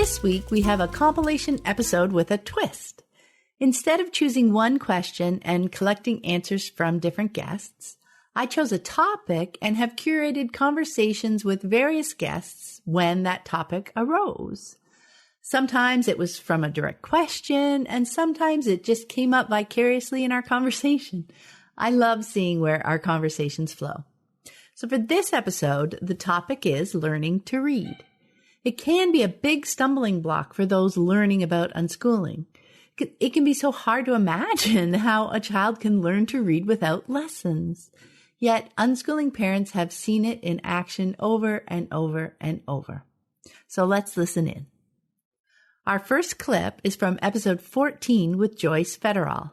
This week, we have a compilation episode with a twist. Instead of choosing one question and collecting answers from different guests, I chose a topic and have curated conversations with various guests when that topic arose. Sometimes it was from a direct question, and sometimes it just came up vicariously in our conversation. I love seeing where our conversations flow. So for this episode, the topic is learning to read. It can be a big stumbling block for those learning about unschooling. It can be so hard to imagine how a child can learn to read without lessons. Yet unschooling parents have seen it in action over and over and over. So let's listen in. Our first clip is from episode 14 with Joyce Federal.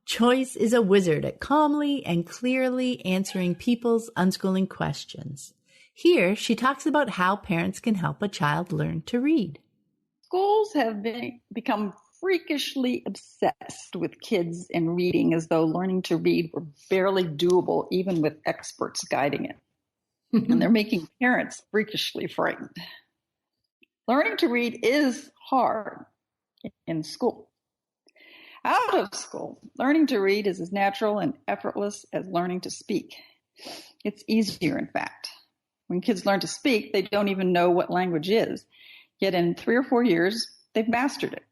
Joyce is a wizard at calmly and clearly answering people's unschooling questions. Here, she talks about how parents can help a child learn to read. Schools have become freakishly obsessed with kids and reading as though learning to read were barely doable, even with experts guiding it. And they're making parents freakishly frightened. Learning to read is hard in school. Out of school, learning to read is as natural and effortless as learning to speak. It's easier, in fact. When kids learn to speak, they don't even know what language is. Yet in 3 or 4 years, they've mastered it.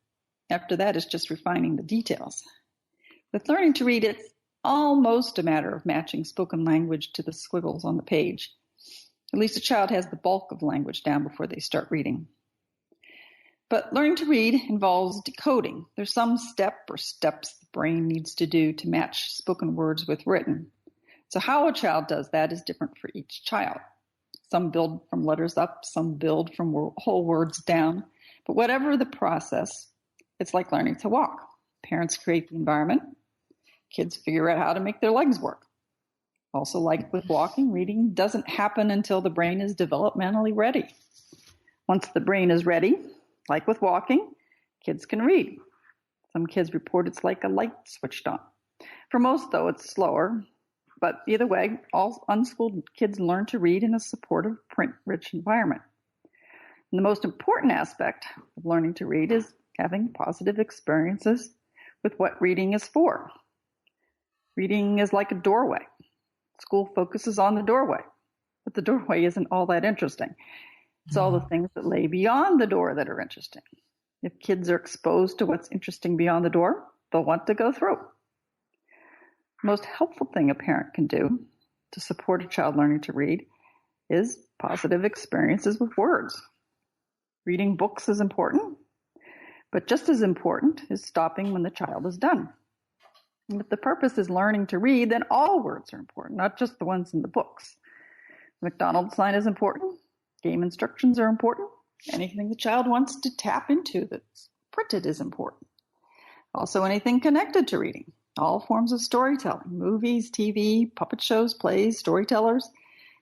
After that, it's just refining the details. With learning to read, it's almost a matter of matching spoken language to the squiggles on the page. At least a child has the bulk of language down before they start reading. But learning to read involves decoding. There's some step or steps the brain needs to do to match spoken words with written. So how a child does that is different for each child. Some build from letters up, some build from whole words down. But whatever the process, it's like learning to walk. Parents create the environment. Kids figure out how to make their legs work. Also, like with walking, reading doesn't happen until the brain is developmentally ready. Once the brain is ready, like with walking, kids can read. Some kids report it's like a light switched on. For most, though, it's slower. But either way, all unschooled kids learn to read in a supportive, print-rich environment. And the most important aspect of learning to read is having positive experiences with what reading is for. Reading is like a doorway. School focuses on the doorway, but the doorway isn't all that interesting. It's all the things that lay beyond the door that are interesting. If kids are exposed to what's interesting beyond the door, they'll want to go through. The most helpful thing a parent can do to support a child learning to read is positive experiences with words. Reading books is important, but just as important is stopping when the child is done. And if the purpose is learning to read, then all words are important, not just the ones in the books. The McDonald's sign is important. Game instructions are important. Anything the child wants to tap into that's printed is important. Also, anything connected to reading. All forms of storytelling, movies, TV, puppet shows, plays, storytellers,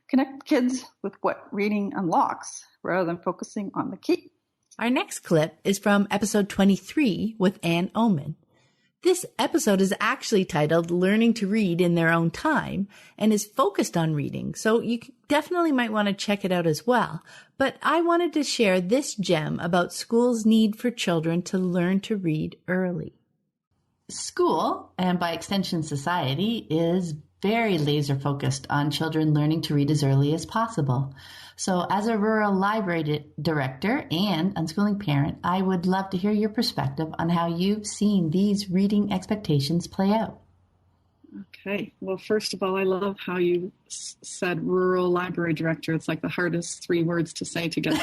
connect kids with what reading unlocks rather than focusing on the key. Our next clip is from episode 23 with Ann Oman. This episode is actually titled Learning to Read in Their Own Time and is focused on reading, so you definitely might want to check it out as well. But I wanted to share this gem about school's need for children to learn to read early. School, and by extension society, is very laser focused on children learning to read as early as possible. So as a rural library director and unschooling parent, I would love to hear your perspective on how you've seen these reading expectations play out. Okay. Well, first of all, I love how you said rural library director. It's like the hardest 3 words to say together.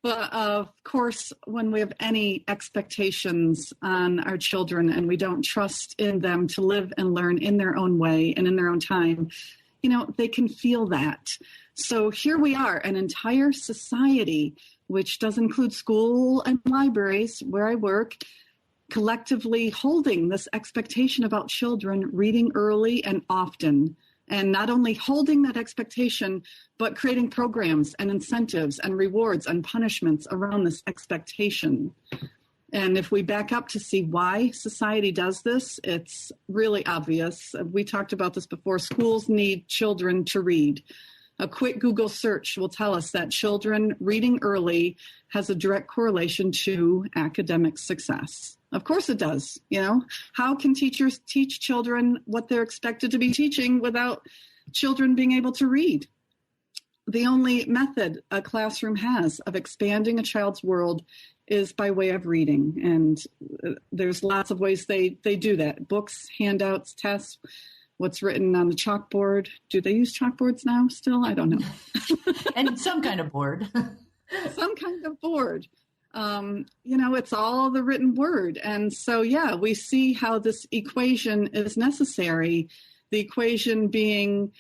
But of course, when we have any expectations on our children and we don't trust in them to live and learn in their own way and in their own time, they can feel that. So here we are, an entire society, which does include school and libraries where I work, collectively holding this expectation about children reading early and often. And not only holding that expectation, but creating programs and incentives and rewards and punishments around this expectation. And if we back up to see why society does this, it's really obvious. We talked about this before. Schools need children to read. A quick Google search will tell us that children reading early has a direct correlation to academic success. Of course it does. How can teachers teach children what they're expected to be teaching without children being able to read? The only method a classroom has of expanding a child's world is by way of reading. And there's lots of ways they do that. Books, handouts, tests, what's written on the chalkboard. Do they use chalkboards now still? I don't know. And some kind of board. Some kind of board. It's all the written word. And so, we see how this equation is necessary. The equation being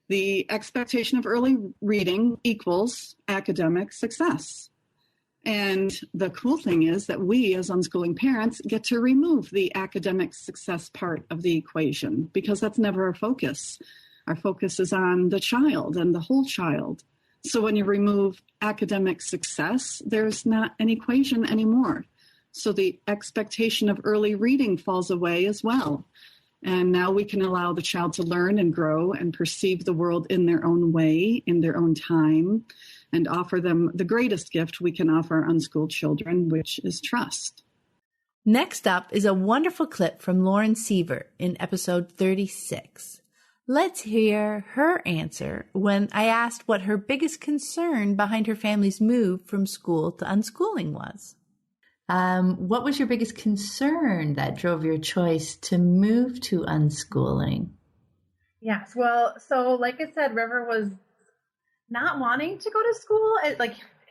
the expectation of early reading equals academic success. And the cool thing is that we, as unschooling parents, get to remove the academic success part of the equation, because that's never our focus. Our focus is on the child and the whole child. So when you remove academic success, there's not an equation anymore. So the expectation of early reading falls away as well. And now we can allow the child to learn and grow and perceive the world in their own way, in their own time, and offer them the greatest gift we can offer unschooled children, which is trust. Next up is a wonderful clip from Lauren Seaver in episode 36. Let's hear her answer when I asked what her biggest concern behind her family's move from school to unschooling was. What was your biggest concern that drove your choice to move to unschooling? Yes, well, so like I said, River was not wanting to go to school.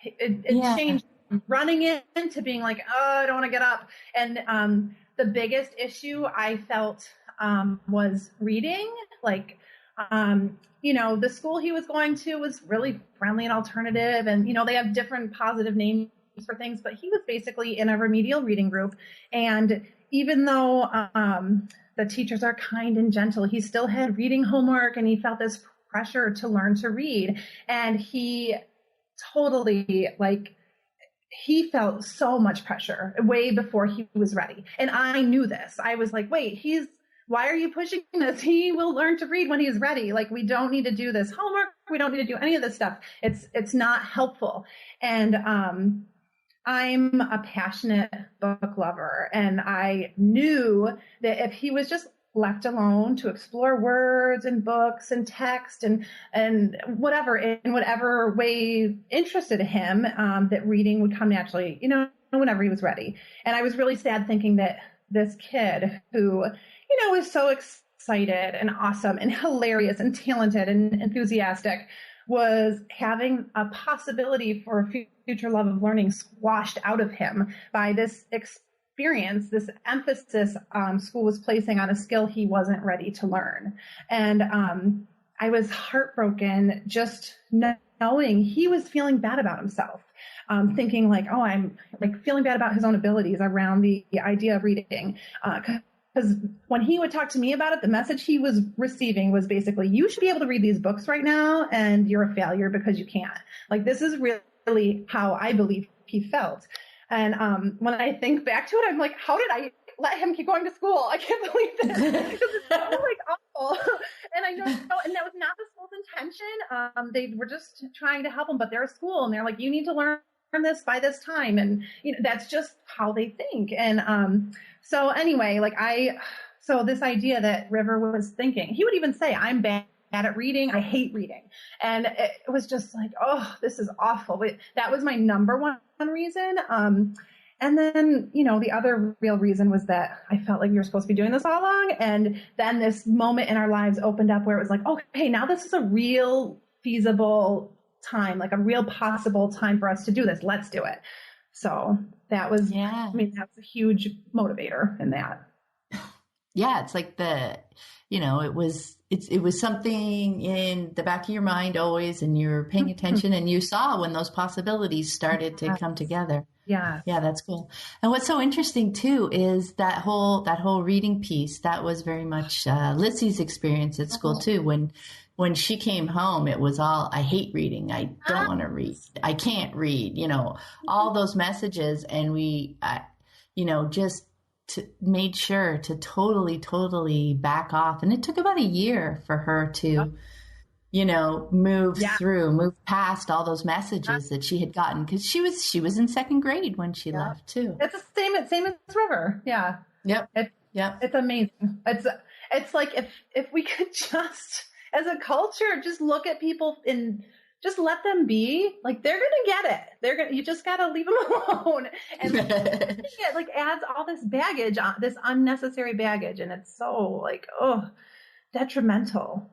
It changed from running in to being like, oh, I don't want to get up. And the biggest issue I felt was reading. The school he was going to was really friendly and alternative. And, they have different positive names for things, but he was basically in a remedial reading group. And even though the teachers are kind and gentle, he still had reading homework and he felt this pressure to learn to read. And he totally he felt so much pressure way before he was ready. And I knew this. I was like, wait, why are you pushing this? He will learn to read when he's ready. We don't need to do this homework. We don't need to do any of this stuff. It's not helpful. And I'm a passionate book lover, and I knew that if he was just left alone to explore words and books and text and whatever, in whatever way interested him, that reading would come naturally, whenever he was ready. And I was really sad thinking that this kid who, was so excited and awesome and hilarious and talented and enthusiastic was having a possibility for a future love of learning squashed out of him by this experience, this emphasis school was placing on a skill he wasn't ready to learn. And I was heartbroken just knowing he was feeling bad about himself, thinking I'm feeling bad about his own abilities around the idea of reading. Because when he would talk to me about it, the message he was receiving was basically, you should be able to read these books right now, and you're a failure because you can't. This is really how I believe he felt. And when I think back to it, I'm like, how did I let him keep going to school? I can't believe this. Because it's so awful. And I know, and that was not the school's intention. They were just trying to help him, but they're a school, and they're like, you need to learn this by this time. And that's just how they think. And so anyway, so this idea that River was thinking, he would even say, I'm bad at reading. I hate reading. And it was just like, oh, this is awful. But that was my number one reason. And then, the other real reason was that I felt like we were supposed to be doing this all along. And then this moment in our lives opened up where it was like, okay, now this is a real feasible time, a real possible time for us to do this. Let's do it. So that was, that's a huge motivator in that. Yeah. It's like it was something in the back of your mind always, and you're paying attention and you saw when those possibilities started to come together. Yeah. Yeah, that's cool. And what's so interesting too is that whole reading piece. That was very much Lissy's experience at school too. When she came home, it was all, I hate reading. I don't want to read. I can't read, all those messages. And we, just made sure to totally back off. And it took about a year for her to move past all those messages that she had gotten, because she was in second grade when she left too. It's the same as River. Yeah. Yep. It's amazing. It's like if we could just, as a culture, just look at people and just let them be. Like, they're gonna get it. You just gotta leave them alone. And it like adds all this baggage, this unnecessary baggage, and it's so like detrimental.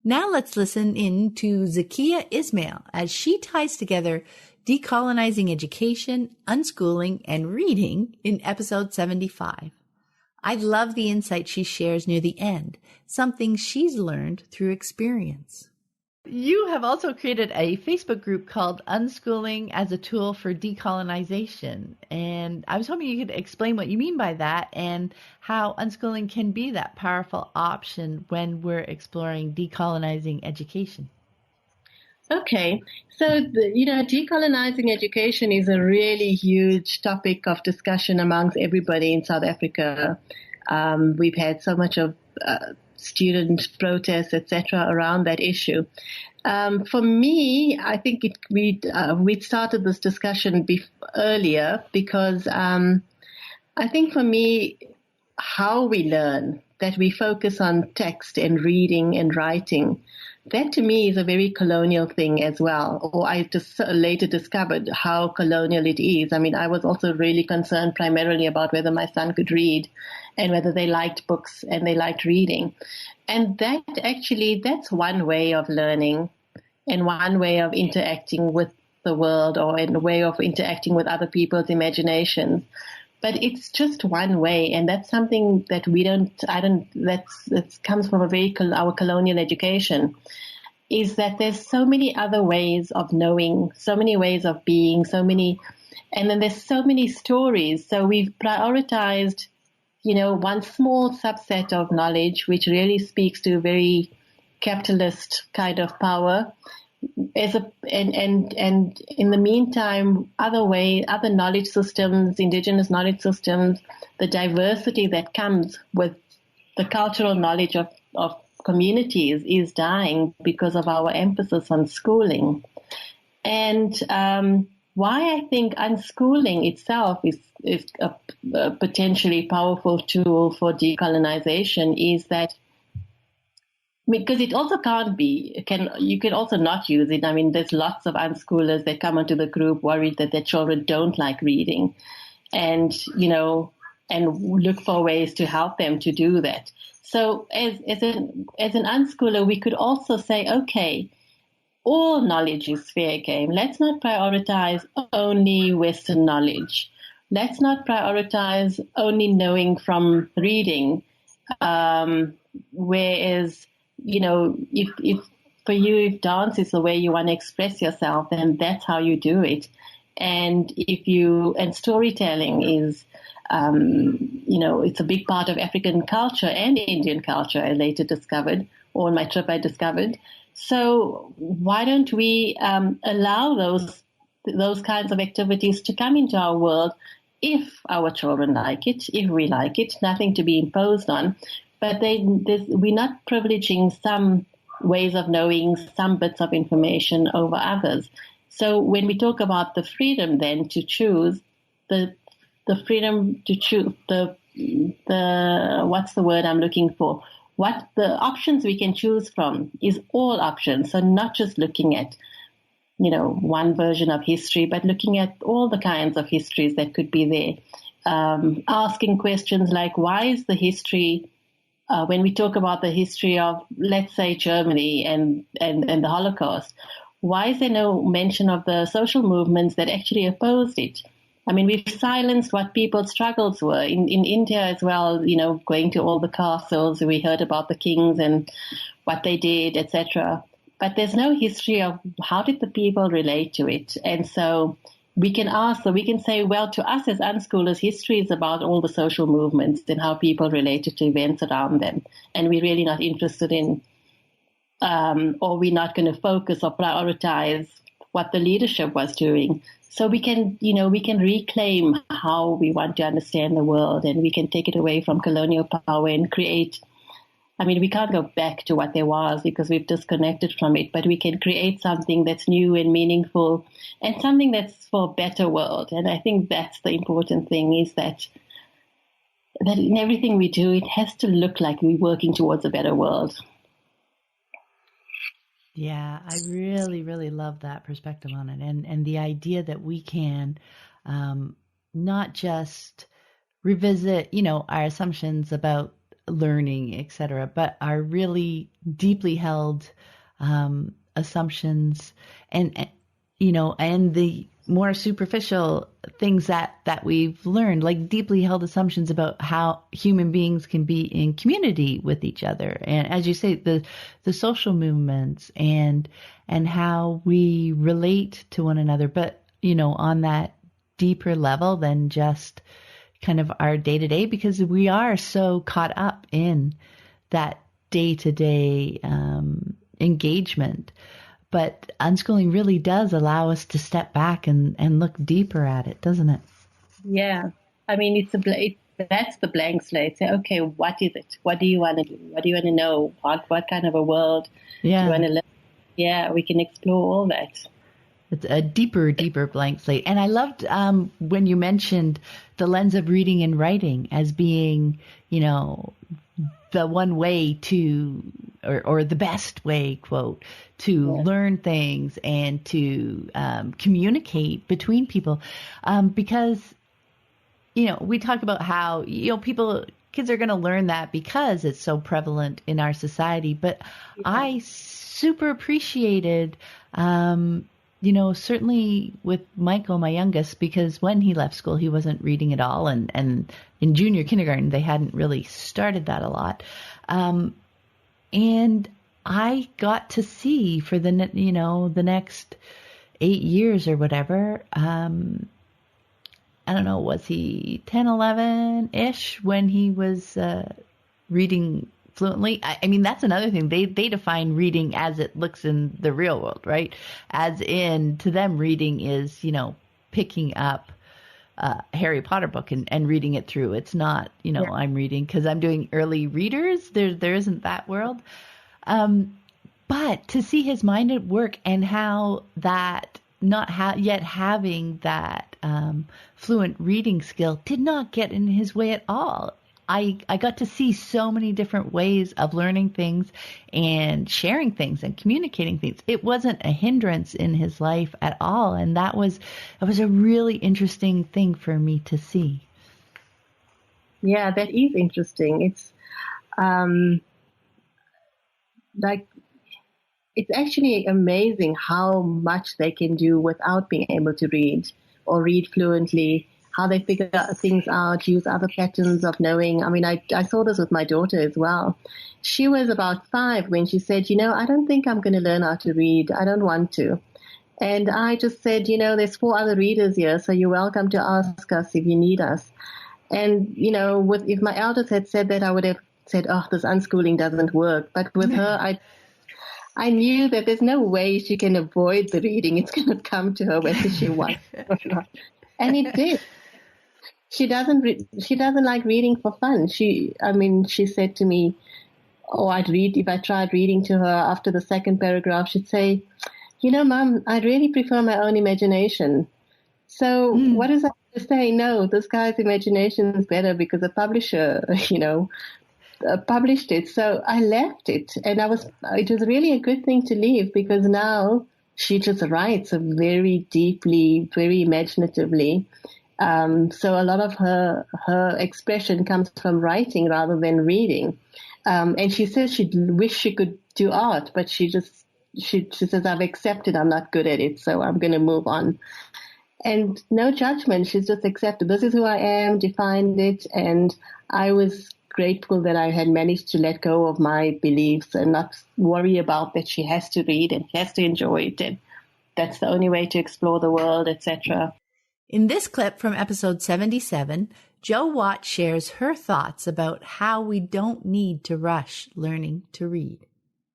Now let's listen in to Zakiya Ismail as she ties together decolonizing education, unschooling, and reading in episode 75. I love the insight she shares near the end, something she's learned through experience. You have also created a Facebook group called Unschooling as a Tool for Decolonization. And I was hoping you could explain what you mean by that and how unschooling can be that powerful option when we're exploring decolonizing education. Okay, so decolonizing education is a really huge topic of discussion amongst everybody in South Africa. We've had so much of student protests, etc., around that issue. For me, I think we started this discussion earlier because I think for me, how we learn, that we focus on text and reading and writing, that to me is a very colonial thing as well. Or I just later discovered how colonial it is. I mean, I was also really concerned primarily about whether my son could read and whether they liked books and they liked reading. And that's one way of learning and one way of interacting with the world, or in a way of interacting with other people's imaginations. But it's just one way, and that's something that that comes from our colonial education, is that there's so many other ways of knowing, so many ways of being, and then there's so many stories. So we've prioritized, one small subset of knowledge, which really speaks to very capitalist kind of power. And in the meantime, other knowledge systems, indigenous knowledge systems, the diversity that comes with the cultural knowledge of communities is dying because of our emphasis on schooling. And why I think unschooling itself is a potentially powerful tool for decolonization is that, because it also you can also not use it. I mean, there's lots of unschoolers that come onto the group worried that their children don't like reading and look for ways to help them to do that. So as an unschooler, we could also say, okay, all knowledge is fair game. Let's not prioritize only Western knowledge. Let's not prioritize only knowing from reading, whereas, if for you, if dance is the way you want to express yourself, then that's how you do it. And storytelling is, it's a big part of African culture and Indian culture, I later discovered, or on my trip I discovered. So why don't we allow those kinds of activities to come into our world if our children like it, if we like it, nothing to be imposed on. But we're not privileging some ways of knowing, some bits of information over others. So when we talk about the freedom then to choose, the freedom to choose, what's the word I'm looking for? What the options we can choose from is all options. So not just looking at, one version of history, but looking at all the kinds of histories that could be there. Asking questions like, why is the history, when we talk about the history of, let's say, Germany and the Holocaust, why is there no mention of the social movements that actually opposed it? I mean, we've silenced what people's struggles were. In India as well, going to all the castles, we heard about the kings and what they did, etc. But there's no history of how did the people relate to it. And so we can say, well, to us as unschoolers, history is about all the social movements and how people related to events around them. And we're really not interested in, or we're not going to focus or prioritize what the leadership was doing. So we can reclaim how we want to understand the world, and we can take it away from colonial power and create I mean, we can't go back to what there was because we've disconnected from it, but we can create something that's new and meaningful and something that's for a better world. And I think that's the important thing, is that in everything we do, it has to look like we're working towards a better world. Yeah, I really, really love that perspective on it, and the idea that we can not just revisit, our assumptions about learning, etc., but our really deeply held assumptions, and the more superficial things that we've learned, like deeply held assumptions about how human beings can be in community with each other. And as you say, the social movements and how we relate to one another, but, on that deeper level than just kind of our day to day, because we are so caught up in that day to day engagement. But unschooling really does allow us to step back and look deeper at it, doesn't it? Yeah. I mean, that's the blank slate. Say, okay, what is it? What do you want to do? What do you want to know? What kind of a world do you want to live? Yeah, we can explore all that. It's a deeper blank slate. And I loved when you mentioned the lens of reading and writing as being, the one way to, or the best way, quote, to learn things and to communicate between people. Because, we talk about how, kids are going to learn that because it's so prevalent in our society. But I super appreciated, certainly with Michael, my youngest, because when he left school, he wasn't reading at all. And in junior kindergarten, they hadn't really started that a lot. And I got to see for the next 8 years or whatever, I don't know, was he 10, 11-ish when he was reading fluently? I mean, that's another thing. They define reading as it looks in the real world, right? As in, to them, reading is, picking up a Harry Potter book and reading it through. It's not, I'm reading because I'm doing early readers. There isn't that world. But to see his mind at work and how that not yet having that fluent reading skill did not get in his way at all. I got to see so many different ways of learning things and sharing things and communicating things. It wasn't a hindrance in his life at all. And it was a really interesting thing for me to see. Yeah, that is interesting. It's it's actually amazing how much they can do without being able to read or read fluently, how they figure things out, use other patterns of knowing. I mean, I saw this with my daughter as well. She was about 5 when she said, I don't think I'm going to learn how to read. I don't want to. And I just said, there's 4 other readers here, so you're welcome to ask us if you need us. And, if my elders had said that, I would have said, oh, this unschooling doesn't work. But with her, I knew that there's no way she can avoid the reading. It's going to come to her whether she wants it or not. And it did. She doesn't like reading for fun. She said to me, I'd read, if I tried reading to her after the second paragraph, she'd say, Mom, I'd really prefer my own imagination. So what is that to say? No, this guy's imagination is better because the publisher, published it. So I left it, and it was really a good thing to leave, because now she just writes very deeply, very imaginatively. So a lot of her expression comes from writing rather than reading. And she says she'd wish she could do art, but she says, I've accepted I'm not good at it, so I'm going to move on. And no judgment. She's just accepted. This is who I am, defined it. And I was grateful that I had managed to let go of my beliefs and not worry about that she has to read and has to enjoy it. And that's the only way to explore the world, etc. In this clip from episode 77, Jo Watt shares her thoughts about how we don't need to rush learning to read.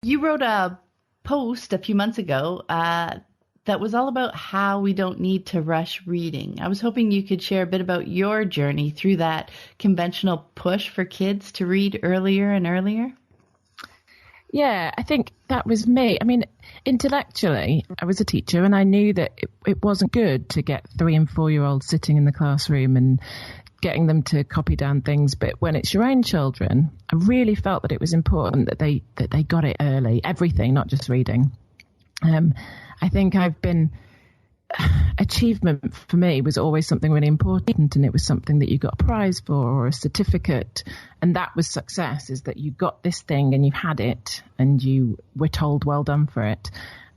You wrote a post a few months ago that was all about how we don't need to rush reading. I was hoping you could share a bit about your journey through that conventional push for kids to read earlier and earlier. Yeah, I think that was me. I mean, intellectually, I was a teacher and I knew that it wasn't good to get 3 and 4 year olds sitting in the classroom and getting them to copy down things. But when it's your own children, I really felt that it was important that they got it early, everything, not just reading. I think achievement for me was always something really important, and it was something that you got a prize for or a certificate, and that was success, is that you got this thing and you had it and you were told well done for it.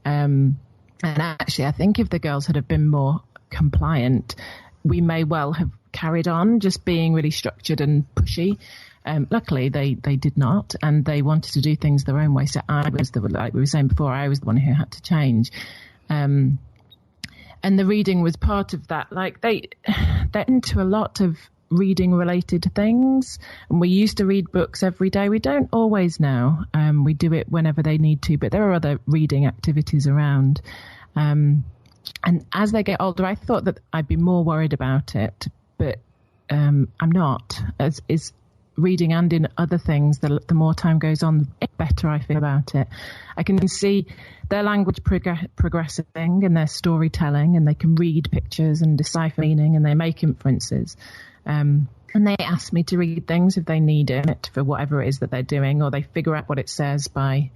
And actually, I think if the girls had have been more compliant, we may well have carried on just being really structured and pushy. Luckily, they did not, and they wanted to do things their own way. So I was like we were saying before, I was the one who had to change. And the reading was part of that. Like they're into a lot of reading related things. And we used to read books every day. We don't always now. We do it whenever they need to, but there are other reading activities around. And as they get older, I thought that I'd be more worried about it, but I'm not. As is reading and in other things, the more time goes on, the better I feel about it. I can see their language progressing and their storytelling, and they can read pictures and decipher meaning, and they make inferences. And they ask me to read things if they need it for whatever it is that they're doing, or they figure out what it says by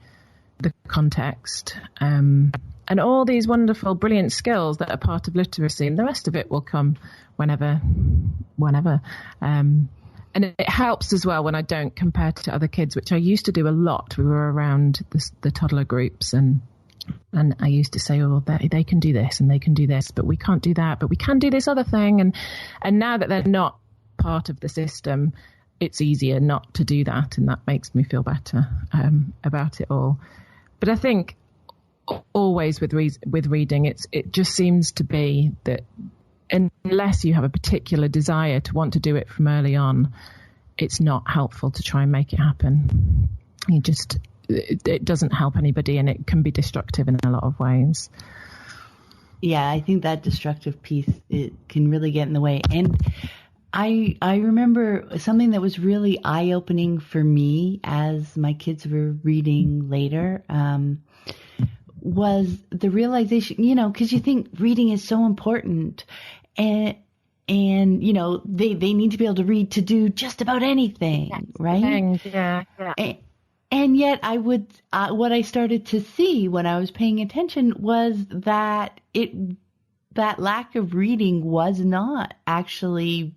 the context. And all these wonderful, brilliant skills that are part of literacy, and the rest of it will come whenever. And it helps as well when I don't compare to other kids, which I used to do a lot. We were around the toddler groups, and I used to say, oh, they can do this and they can do this, but we can't do that, but we can do this other thing. And now that they're not part of the system, it's easier not to do that, and that makes me feel better about it all. But I think always with reading, it just seems to be that unless you have a particular desire to want to do it from early on, it's not helpful to try and make it happen. It doesn't help anybody, and it can be destructive in a lot of ways. Yeah, I think that destructive piece, it can really get in the way. And I remember something that was really eye-opening for me as my kids were reading later, was the realization, because you think reading is so important, and they need to be able to read to do just about anything, right? Yeah. And yet what I started to see when I was paying attention was that that lack of reading was not actually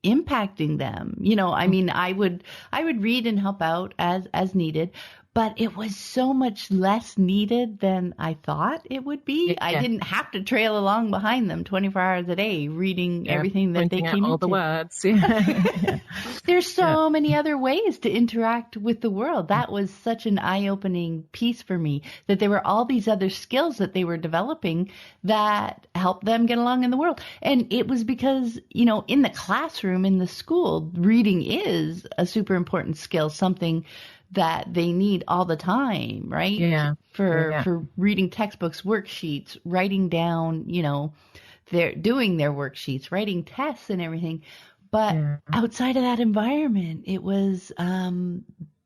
impacting them. I mean, I would read and help out as needed, but it was so much less needed than I thought it would be. Yeah. I didn't have to trail along behind them 24 hours a day reading everything that they came all into. The words. Yeah. There's so many other ways to interact with the world. That was such an eye-opening piece for me, that there were all these other skills that they were developing that helped them get along in the world. And it was because, in the classroom, in the school, reading is a super important skill, something that they need all the time, right? Yeah. For reading textbooks, worksheets, writing down, they're doing their worksheets, writing tests and everything. But outside of that environment, it was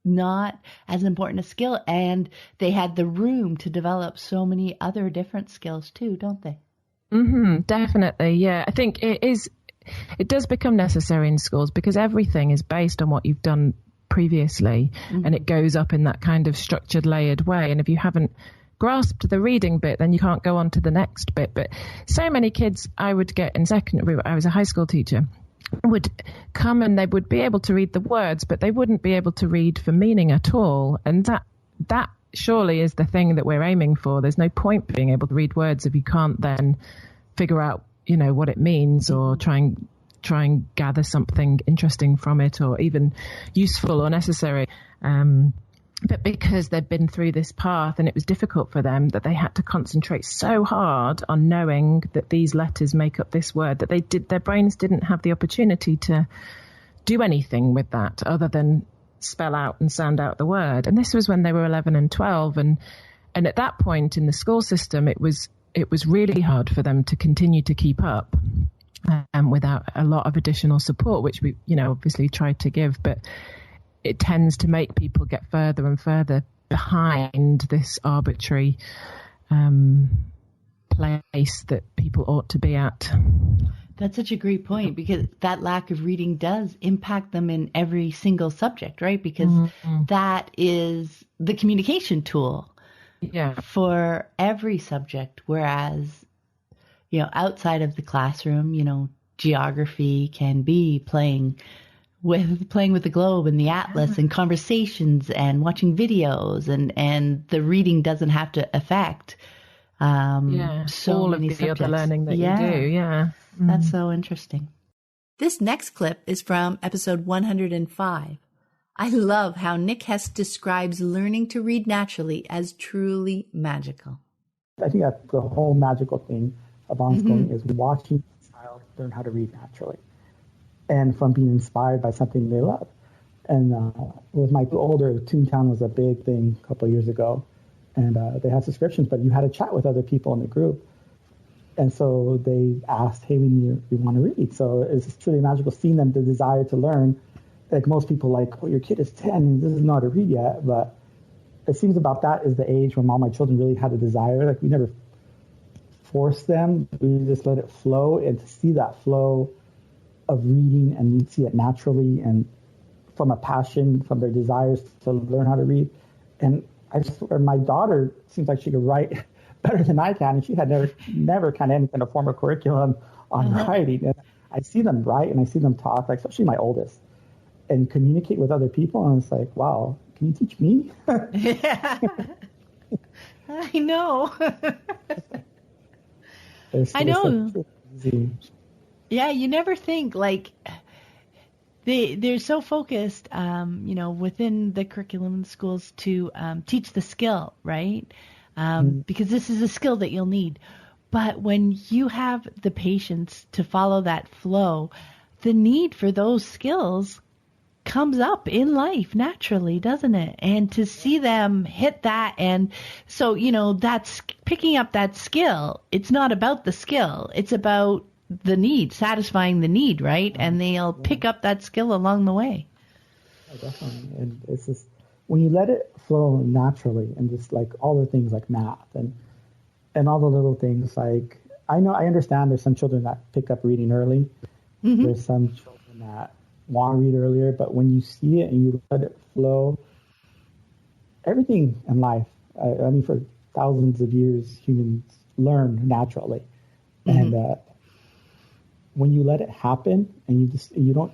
not as important a skill, and they had the room to develop so many other different skills too, don't they? Mm-hmm, definitely, yeah. I think it does become necessary in schools because everything is based on what you've done previously, and it goes up in that kind of structured, layered way. And if you haven't grasped the reading bit, then you can't go on to the next bit. But so many kids I would get in secondary, I was a high school teacher, would come and they would be able to read the words, but they wouldn't be able to read for meaning at all. And that surely is the thing that we're aiming for. There's no point being able to read words if you can't then figure out, what it means, or try and gather something interesting from it, or even useful or necessary. But because they've been through this path and it was difficult for them, that they had to concentrate so hard on knowing that these letters make up this word, that their brains didn't have the opportunity to do anything with that other than spell out and sound out the word. And this was when they were 11 and 12. And at that point in the school system, it was really hard for them to continue to keep up. Without a lot of additional support, which we, obviously tried to give, but it tends to make people get further and further behind this arbitrary place that people ought to be at. That's such a great point, because that lack of reading does impact them in every single subject, right? Because that is the communication tool for every subject. Whereas, outside of the classroom, geography can be playing with the globe and the atlas and conversations and watching videos, and the reading doesn't have to affect so all many of the subjects. other learning that you do. Yeah. That's so interesting. This next clip is from episode 105. I love how Nick Hess describes learning to read naturally as truly magical. I think that's the whole magical thing of unschooling is watching a child learn how to read naturally and from being inspired by something they love. And with my older, Toontown was a big thing a couple of years ago. And they had subscriptions, but you had to chat with other people in the group. And so they asked, hey, we want to read. So it's truly magical seeing them, the desire to learn. Like most people your kid is 10 and doesn't know how to read yet. But it seems about that is the age when all my children really had a desire. Like we never forced them. We just let it flow. And to see that flow of reading and you see it naturally and from a passion, from their desires to learn how to read. And my daughter seems like she could write better than I can, and she had never kind of any kind of formal curriculum on writing. And I see them write and I see them talk, like especially my oldest, and communicate with other people. And it's like, wow, can you teach me? Yeah, I know. I know. Yeah, you never think they're so focused, within the curriculum in the schools to teach the skill, right? Because this is a skill that you'll need. But when you have the patience to follow that flow, the need for those skills comes up in life naturally, doesn't it? And to see them hit that, and so, that's picking up that skill. It's not about the skill. It's about the need, satisfying the need, right? And they'll pick up that skill along the way. Oh, definitely. And it's just, when you let it flow naturally, and just like all the things like math and all the little things, like I understand there's some children that pick up reading early. There's some children that want to read earlier, but when you see it and you let it flow, everything in life, for thousands of years, humans learn naturally. And when you let it happen and you don't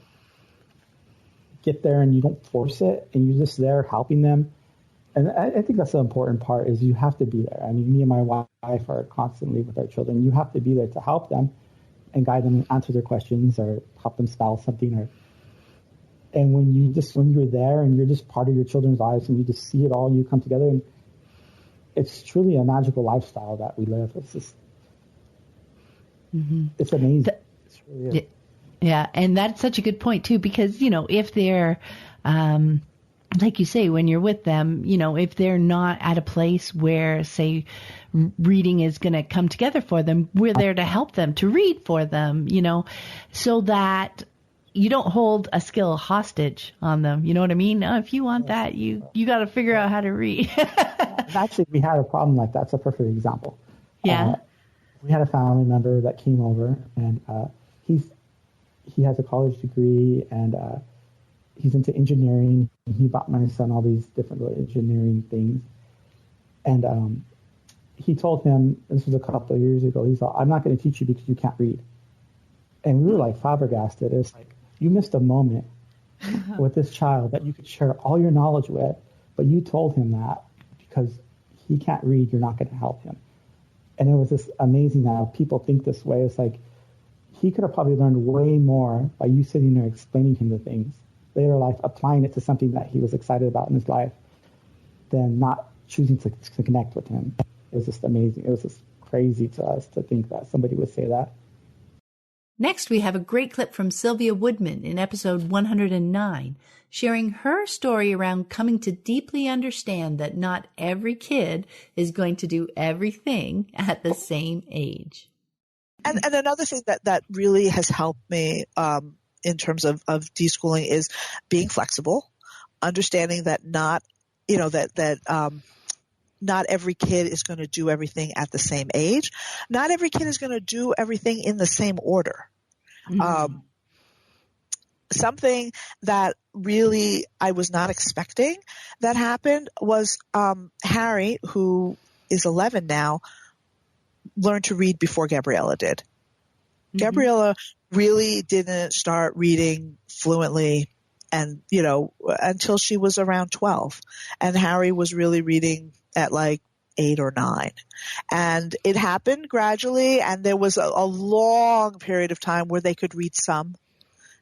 get there and you don't force it and you're just there helping them. And I think that's the important part, is you have to be there. I mean, me and my wife are constantly with our children. You have to be there to help them and guide them, answer their questions, or help them spell something. And when you're there and you're just part of your children's lives and you just see it all, you come together, and it's truly a magical lifestyle that we live. It's just, it's amazing. It's really Yeah, and that's such a good point, too, because, if they're, like you say, when you're with them, if they're not at a place where, say, reading is going to come together for them, we're there to help them, to read for them, so that you don't hold a skill hostage on them. You know what I mean? If you want that, you got to figure out how to read. Actually, we had a problem like that. That's a perfect example. Yeah. We had a family member that came over, and he has a college degree, and he's into engineering. He bought my son all these different little engineering things. And he told him, this was a couple of years ago, he thought, I'm not going to teach you because you can't read. And we were like flabbergasted. It's like, you missed a moment with this child that you could share all your knowledge with, but you told him that because he can't read, you're not going to help him. And it was just amazing how people think this way. It's like, he could have probably learned way more by you sitting there explaining him the things later in life, applying it to something that he was excited about in his life, than not choosing to connect with him. It was just amazing. It was just crazy to us to think that somebody would say that. Next, we have a great clip from Sylvia Woodman in episode 109, sharing her story around coming to deeply understand that not every kid is going to do everything at the same age. And another thing that really has helped me in terms of deschooling is being flexible, understanding that not not every kid is going to do everything at the same age. Not every kid is going to do everything in the same order. Something that really I was not expecting that happened was Harry, who is 11 now, learned to read before Gabriella did. Gabriella really didn't start reading fluently and, until she was around 12. And Harry was really reading at like 8 or 9. And it happened gradually, and there was a long period of time where they could read some,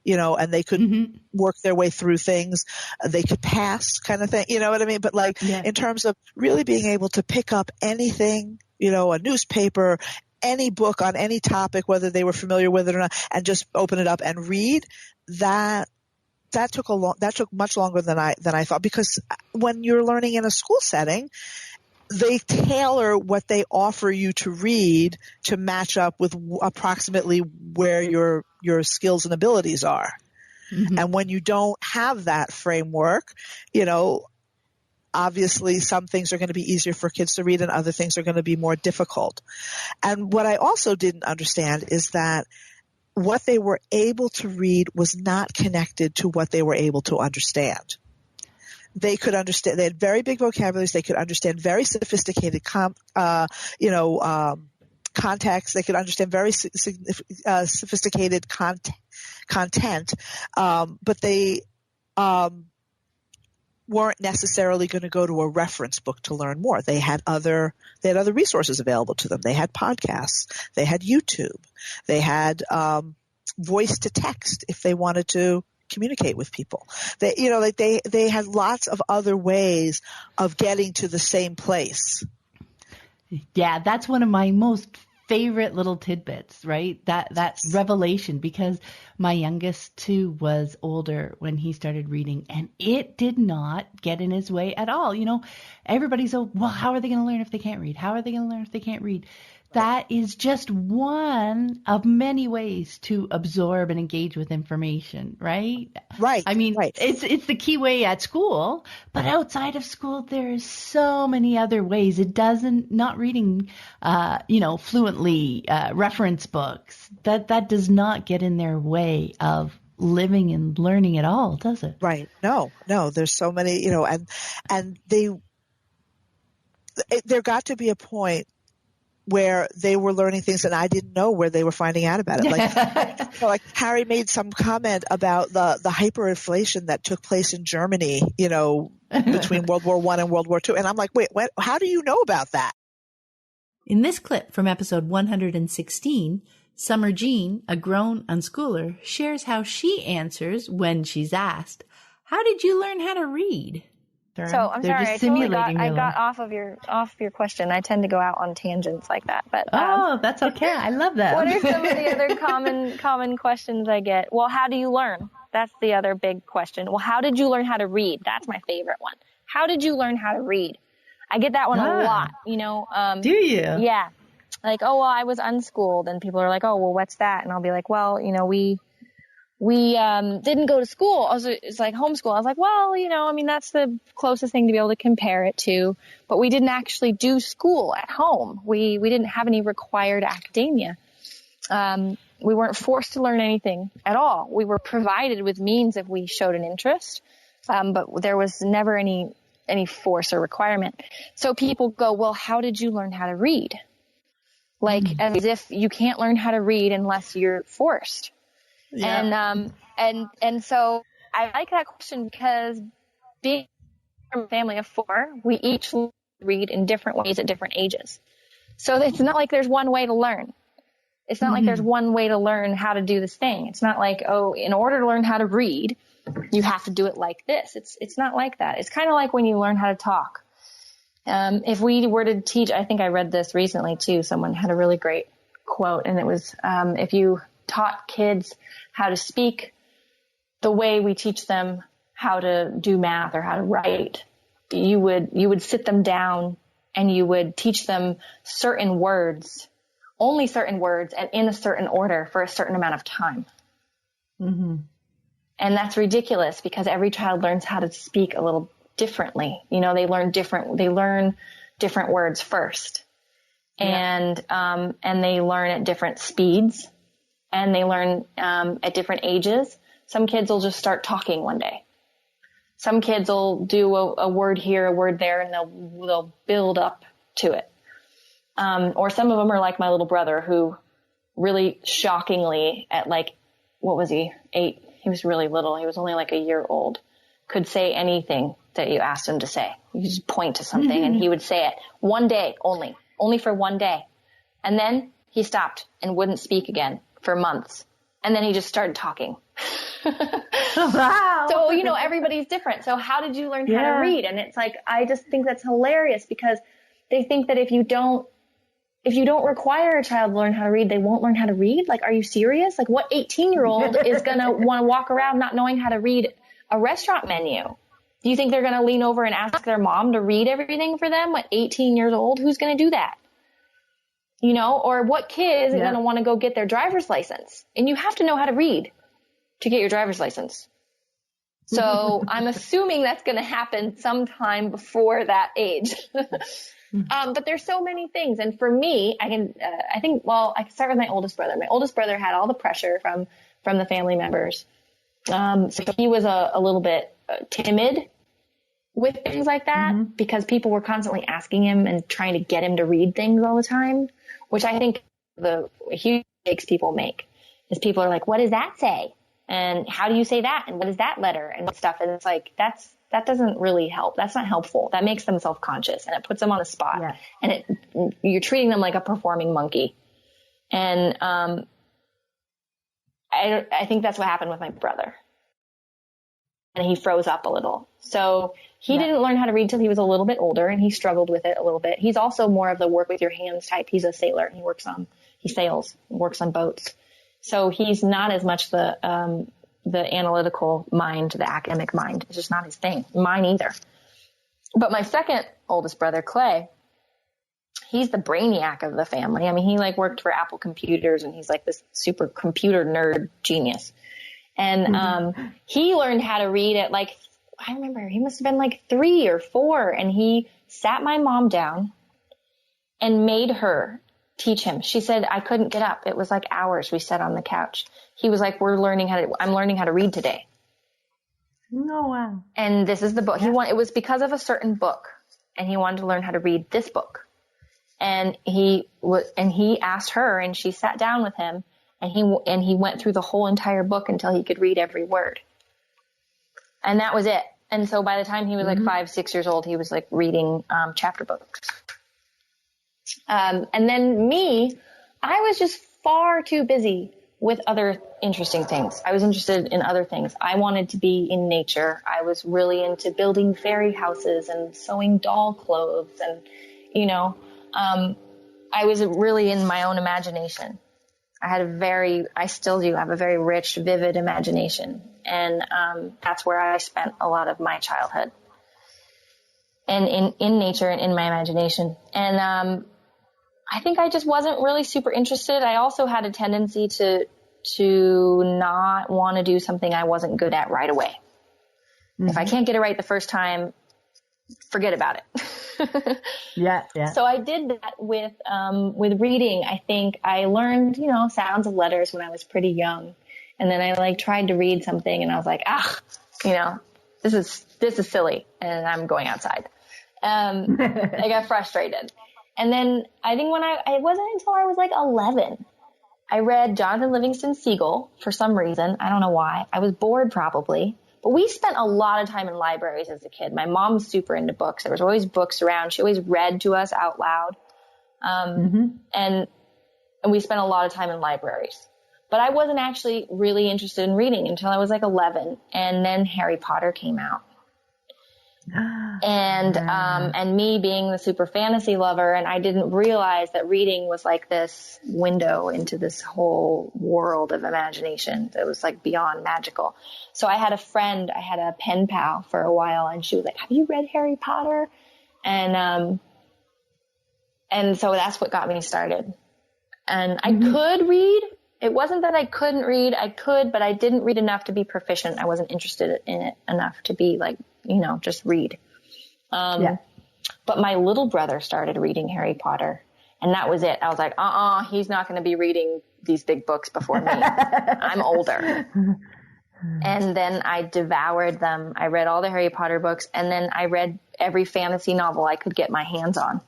and they could work their way through things. They could pass kind of thing, you know what I mean? But in terms of really being able to pick up anything, a newspaper, any book on any topic, whether they were familiar with it or not, and just open it up and read, that took much longer than I thought, because when you're learning in a school setting, they tailor what they offer you to read to match up with approximately where your skills and abilities are. And when you don't have that framework, obviously some things are going to be easier for kids to read and other things are going to be more difficult. And what I also didn't understand is that what they were able to read was not connected to what they were able to understand. They could understand, they had very big vocabularies, they could understand very sophisticated context, they could understand very sophisticated content, but they weren't necessarily going to go to a reference book to learn more. They had other resources available to them. They had podcasts, they had YouTube, they had voice to text if they wanted to communicate with people. They had lots of other ways of getting to the same place. Yeah, that's one of my most favorite little tidbits, right? That revelation, because my youngest too was older when he started reading, and it did not get in his way at all. Everybody's well, how are they going to learn if they can't read? How are they going to learn if they can't read? That is just one of many ways to absorb and engage with information, right? Right. I mean, it's the key way at school, but outside of school, there's so many other ways. It not reading, fluently, reference books, that does not get in their way of living and learning at all, does it? Right. No, there's so many, and there got to be a point where they were learning things and I didn't know where they were finding out about it. Like Harry made some comment about the hyperinflation that took place in Germany, between World War I and World War II. And I'm like, wait, what? How do you know about that? In this clip from episode 116, Summer Jean, a grown unschooler, shares how she answers when she's asked, "How did you learn how to read?" So I'm sorry, I got off your question. I tend to go out on tangents like that, but that's okay. I love that. What are some of the other common questions I get? Well, how do you learn? That's the other big question. Well, how did you learn how to read? That's my favorite one. How did you learn how to read? I get that one a lot. Do you? Yeah. Like, oh, well, I was unschooled, and people are like, oh, well, what's that? And I'll be like, well, we didn't go to school. It's like homeschool. I was like, well, that's the closest thing to be able to compare it to, but we didn't actually do school at home. We didn't have any required academia. We weren't forced to learn anything at all. We were provided with means if we showed an interest. But there was never any force or requirement. So people go, well, how did you learn how to read? Like, as if you can't learn how to read unless you're forced. Yeah. And so I like that question because being from a family of 4, we each read in different ways at different ages. So it's not like there's one way to learn. It's not like there's one way to learn how to do this thing. It's not like, oh, in order to learn how to read, you have to do it like this. It's not like that. It's kind of like when you learn how to talk. If we were to teach, I think I read this recently too. Someone had a really great quote, and it was, if you taught kids how to speak the way we teach them how to do math or how to write, you would sit them down and you would teach them certain words, only certain words, and in a certain order for a certain amount of time. And that's ridiculous because every child learns how to speak a little differently. You know, they learn different words first. And they learn at different speeds, and they learn, at different ages. Some kids will just start talking one day. Some kids will do a word here, a word there, and they'll build up to it. Or some of them are like my little brother, who really shockingly at like, what was he? 8. He was really little. He was only like a year old. Could say anything that you asked him to say. You just point to something and he would say it one day only for one day. And then he stopped and wouldn't speak again for months. And then he just started talking. Wow. So, you know, everybody's different. So how did you learn how to read? And it's like, I just think that's hilarious, because they think that if you don't require a child to learn how to read, they won't learn how to read. Like, are you serious? Like, what 18-year-old is going to want to walk around not knowing how to read a restaurant menu? Do you think they're going to lean over and ask their mom to read everything for them at 18 years old? Who's going to do that? You know, or what kid isn't going to want to go get their driver's license? And you have to know how to read to get your driver's license. So I'm assuming that's going to happen sometime before that age. But there's so many things. And for me, I can start with my oldest brother. My oldest brother had all the pressure from the family members. So he was a little bit timid with things like that, because people were constantly asking him and trying to get him to read things all the time, which I think the huge mistakes people make is people are like, what does that say? And how do you say that? And what is that letter and stuff? And it's like, that doesn't really help. That's not helpful. That makes them self-conscious, and it puts them on the spot. Yeah. And you're treating them like a performing monkey. And I think that's what happened with my brother. And he froze up a little. So he didn't learn how to read till he was a little bit older, and he struggled with it a little bit. He's also more of the work with your hands type. He's a sailor. He sails, works on boats. So he's not as much the analytical mind, the academic mind. It's just not his thing. Mine either. But my second oldest brother, Clay, he's the brainiac of the family. I mean, he like worked for Apple Computers, and he's like this super computer nerd genius. And he learned how to read at like, I remember he must have been like 3 or 4. And he sat my mom down and made her teach him. She said, I couldn't get up. It was like hours we sat on the couch. He was like, I'm learning how to read today. Oh, wow. And this is the book. Yeah. It was because of a certain book, and he wanted to learn how to read this book. And he asked her, and she sat down with him, and he went through the whole entire book until he could read every word. And that was it. And so by the time he was like 5, 6 years old, he was like reading chapter books. And then I was just far too busy with other interesting things. I was interested in other things. I wanted to be in nature. I was really into building fairy houses and sewing doll clothes. And, you know, I was really in my own imagination. I still do have a very rich, vivid imagination. And that's where I spent a lot of my childhood. And in nature and in my imagination. And I think I just wasn't really super interested. I also had a tendency to not want to do something I wasn't good at right away. If I can't get it right the first time, forget about it. Yeah. So I did that with reading. I think I learned, sounds of letters when I was pretty young. And then I tried to read something, and I was like, this is silly, and I'm going outside. I got frustrated. And then I think it wasn't until I was 11, I read Jonathan Livingston Seagull for some reason. I don't know why. I was bored probably. But we spent a lot of time in libraries as a kid. My mom was super into books. There was always books around. She always read to us out loud. And we spent a lot of time in libraries. But I wasn't actually really interested in reading until I was 11. And then Harry Potter came out. And me being the super fantasy lover, and I didn't realize that reading was like this window into this whole world of imagination that was beyond magical. So I had a pen pal for a while, and she was like, have you read Harry Potter? And so that's what got me started. And I could read. It wasn't that I couldn't read. I could, but I didn't read enough to be proficient. I wasn't interested in it enough to be just read. But my little brother started reading Harry Potter, and that was it. I was like, he's not going to be reading these big books before me. I'm older. And then I devoured them. I read all the Harry Potter books, and then I read every fantasy novel I could get my hands on.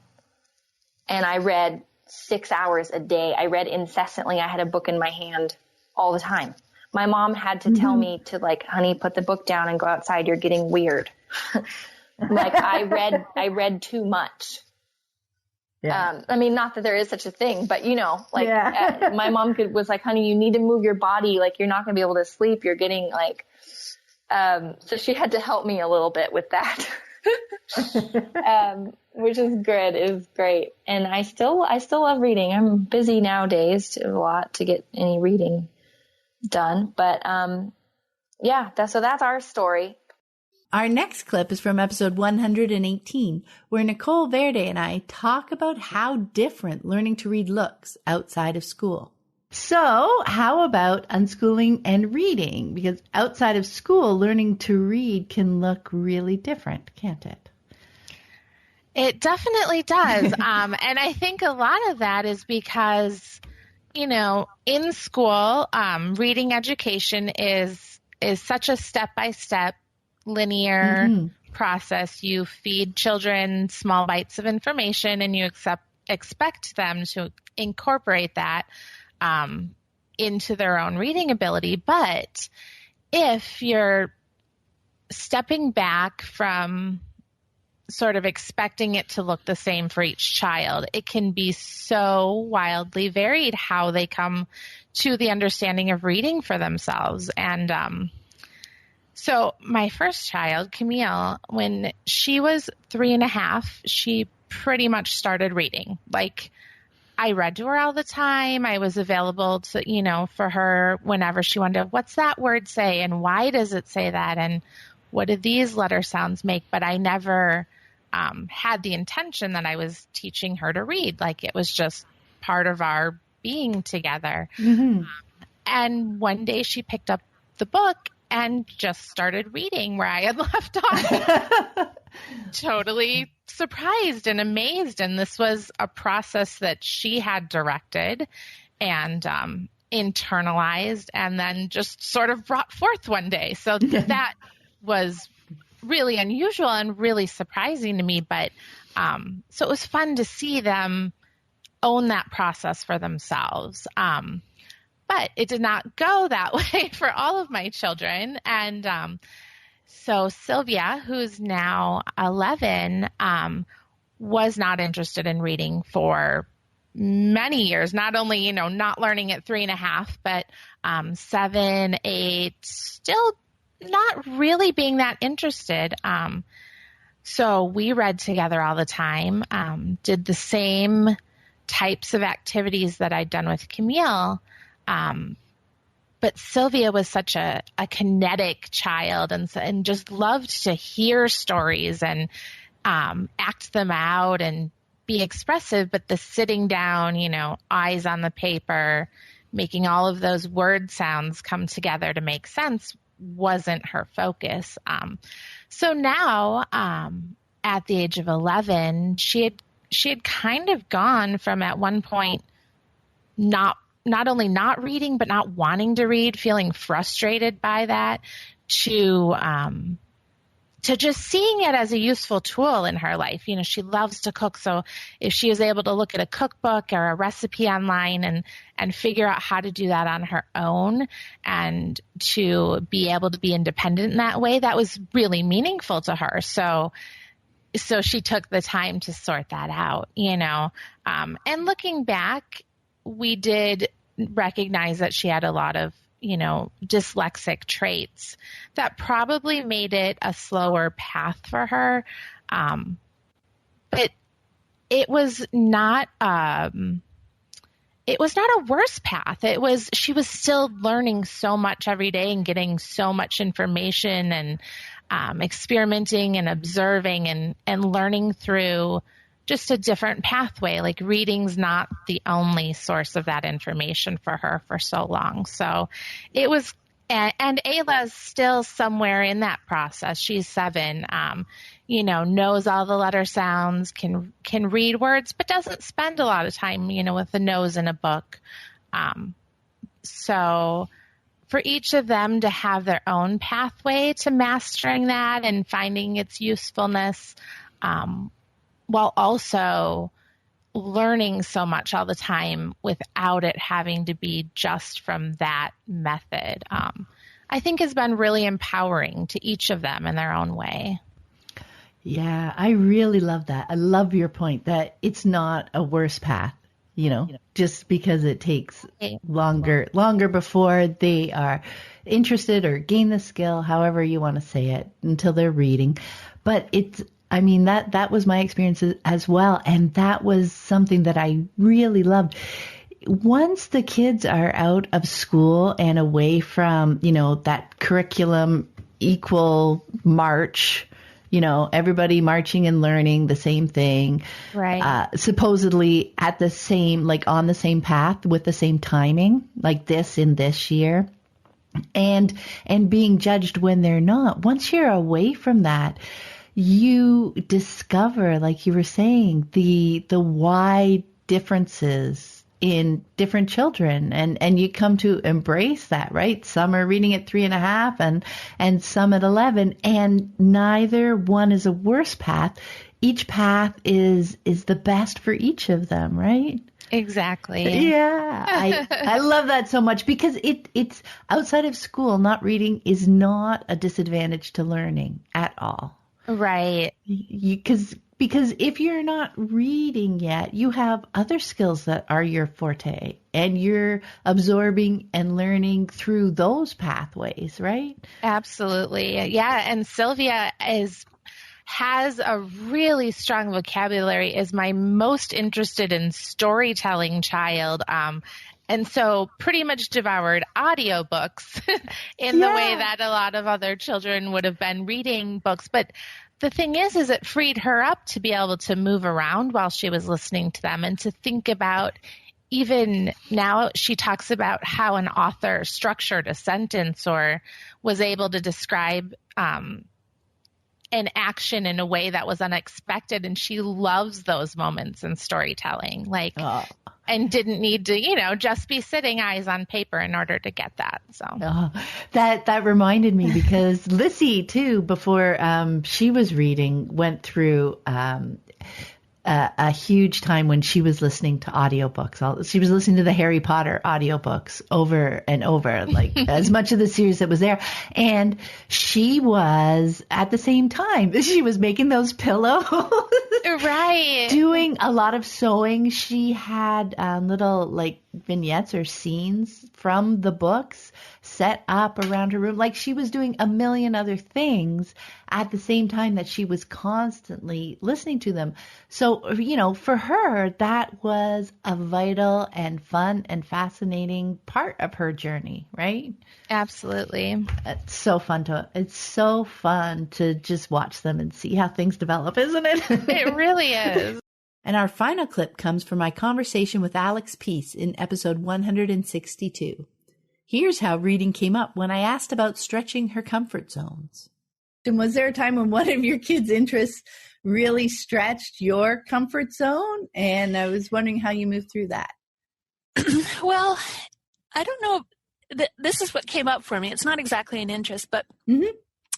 And I read 6 hours a day. I read incessantly. I had a book in my hand all the time. My mom had to tell me to, like, honey, put the book down and go outside. You're getting weird. Like, I read too much. Yeah. I mean, not that there is such a thing, but my mom was like, honey, you need to move your body. Like, you're not going to be able to sleep. You're getting like, so she had to help me a little bit with that, which is good. It was great. And I still love reading. I'm busy nowadays a lot to get any reading done, but, so that's our story. Our next clip is from episode 118, where Nicole Verde and I talk about how different learning to read looks outside of school. So how about unschooling and reading? Because outside of school, learning to read can look really different, can't it? It definitely does. And I think a lot of that is because, in school, reading education is such a step-by-step linear process. You feed children small bites of information, and you expect them to incorporate that into their own reading ability. But if you're stepping back from sort of expecting it to look the same for each child, it can be so wildly varied how they come to the understanding of reading for themselves. And so my first child, Camille, when she was 3.5, she pretty much started reading. Like, I read to her all the time. I was available to, for her whenever she wanted to, what's that word say? And why does it say that? And what do these letter sounds make? But I never had the intention that I was teaching her to read. Like, it was just part of our being together. And one day she picked up the book and just started reading where I had left off. Totally surprised and amazed. And this was a process that she had directed and internalized and then just sort of brought forth one day. So that was really unusual and really surprising to me. But so it was fun to see them own that process for themselves. But it did not go that way for all of my children. And so Sylvia, who's now 11, was not interested in reading for many years. Not only, not learning at 3.5, but 7, 8, still not really being that interested. So we read together all the time, did the same types of activities that I'd done with Camille. But Sylvia was such a kinetic child and just loved to hear stories and act them out and be expressive. But the sitting down, eyes on the paper, making all of those word sounds come together to make sense wasn't her focus. So now, at the age of 11, she had kind of gone from at one point not only not reading, but not wanting to read, feeling frustrated by that, to just seeing it as a useful tool in her life. She loves to cook. So if she is able to look at a cookbook or a recipe online and figure out how to do that on her own and to be able to be independent in that way, that was really meaningful to her. So she took the time to sort that out, and looking back, we did recognize that she had a lot of, dyslexic traits that probably made it a slower path for her. But it was not a worse path. She was still learning so much every day and getting so much information and experimenting and observing and learning through just a different pathway. Like, reading's not the only source of that information for her for so long. So it was, and Ayla's still somewhere in that process. She's 7. knows all the letter sounds, can read words, but doesn't spend a lot of time, with the nose in a book. So for each of them to have their own pathway to mastering that and finding its usefulness, while also learning so much all the time without it having to be just from that method, I think has been really empowering to each of them in their own way. Yeah, I really love that. I love your point that it's not a worse path, just because it takes longer before they are interested or gain the skill, however you want to say it, until they're reading. But that was my experience as well. And that was something that I really loved. Once the kids are out of school and away from, that curriculum equal march, everybody marching and learning the same thing, right? Supposedly at the same, on the same path with the same timing, like this in this year, and being judged when they're not. Once you're away from that, you discover, like you were saying, the wide differences in different children, and you come to embrace that, right? Some are reading at 3.5 and some at 11, and neither one is a worse path. Each path is the best for each of them, right? Exactly. Yeah. I love that so much, because it's outside of school, not reading is not a disadvantage to learning at all. Right. Because if you're not reading yet, you have other skills that are your forte, and you're absorbing and learning through those pathways, right? Absolutely. Yeah. And Sylvia has a really strong vocabulary, is my most interested in storytelling child. And so pretty much devoured audiobooks in the way that a lot of other children would have been reading books. But the thing is it freed her up to be able to move around while she was listening to them, and to think about, even now she talks about how an author structured a sentence or was able to describe an action in a way that was unexpected. And she loves those moments in storytelling, and didn't need to, just be sitting eyes on paper in order to get that. So that reminded me, because Lissy too, before she was reading, went through a huge time when she was listening to audiobooks. She was listening to the Harry Potter audiobooks over and over, like as much of the series that was there. And she was, at the same time, she was making those pillows. Right. Doing a lot of sewing. She had little vignettes or scenes from the books set up around her room. Like, she was doing a million other things at the same time that she was constantly listening to them. So, for her, that was a vital and fun and fascinating part of her journey, right? Absolutely. It's so fun to just watch them and see how things develop, isn't it? It really is. And our final clip comes from my conversation with Alex Peace in episode 162. Here's how reading came up when I asked about stretching her comfort zones. And was there a time when one of your kids' interests really stretched your comfort zone? And I was wondering how you moved through that. Well, I don't know. This is what came up for me. It's not exactly an interest, but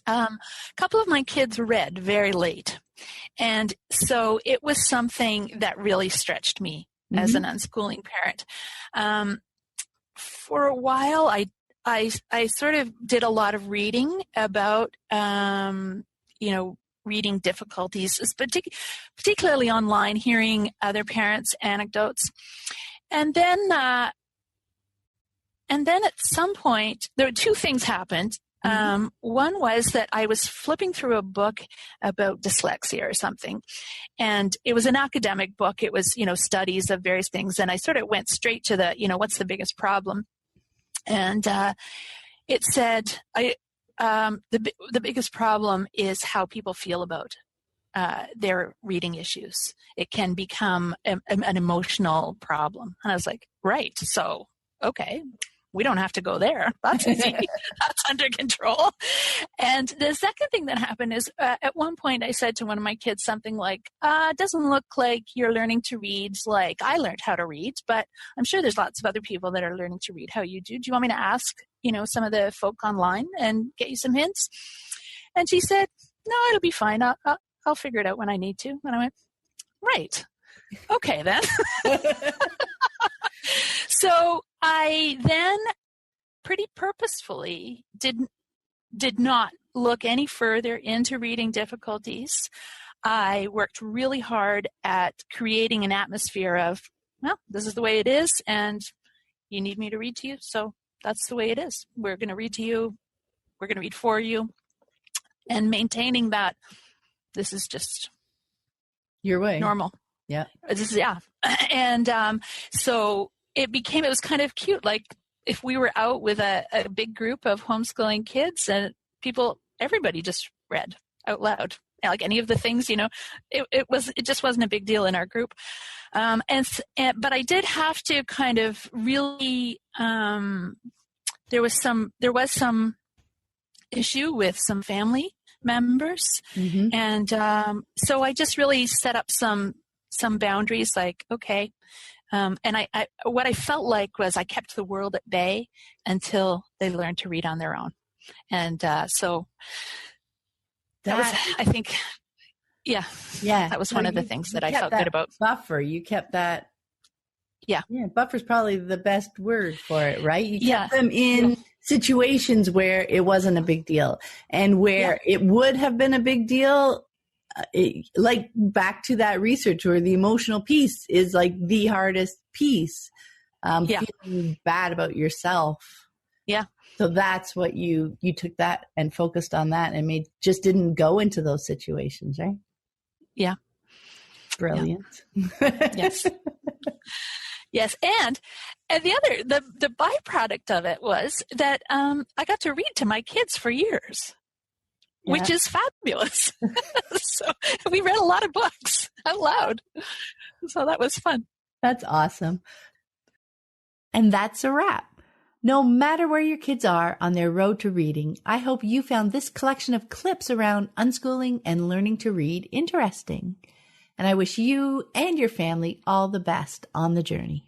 a couple of my kids read very late. And so it was something that really stretched me as an unschooling parent. For a while, I sort of did a lot of reading about, reading difficulties, particularly online, hearing other parents' anecdotes. And then at some point, there were two things happened. One was that I was flipping through a book about dyslexia or something, and it was an academic book. It was, studies of various things, and I sort of went straight to the, what's the biggest problem? And it said, the biggest problem is how people feel about their reading issues. It can become an emotional problem. And I was like, right, so, okay. we don't have to go there. That's easy. That's under control. And the second thing that happened is at one point I said to one of my kids something like, it doesn't look like you're learning to read like I learned how to read, but I'm sure there's lots of other people that are learning to read how you do. Do you want me to ask, some of the folk online and get you some hints? And she said, no, it'll be fine. I'll figure it out when I need to. And I went, right. Okay, then. So I then pretty purposefully did not look any further into reading difficulties. I worked really hard at creating an atmosphere of, well, this is the way it is, and you need me to read to you, so that's the way it is. We're going to read to you. We're going to read for you. And maintaining that this is just your way. Normal. Yeah. And so it was kind of cute. Like if we were out with a big group of homeschooling kids and everybody just read out loud. Like any of the things, it just wasn't a big deal in our group. But I did have to kind of really, there was some issue with some family members. Mm-hmm. And so I just really set up some boundaries, like, okay. And what I felt like was I kept the world at bay until they learned to read on their own. And so that was, I think, that was one of the things that I felt good about. Buffer, you kept that. Yeah. Yeah, buffer's probably the best word for it, right? You kept them in situations where it wasn't a big deal, and where it would have been a big deal, like back to that research where the emotional piece is like the hardest piece, feeling bad about yourself. Yeah. So that's what you took that and focused on that and just didn't go into those situations, right? Yeah. Brilliant. Yeah. Yes. Yes, and the byproduct of it was that I got to read to my kids for years, which is fabulous. So we read a lot of books out loud. So that was fun. That's awesome. And that's a wrap. No matter where your kids are on their road to reading, I hope you found this collection of clips around unschooling and learning to read interesting. And I wish you and your family all the best on the journey.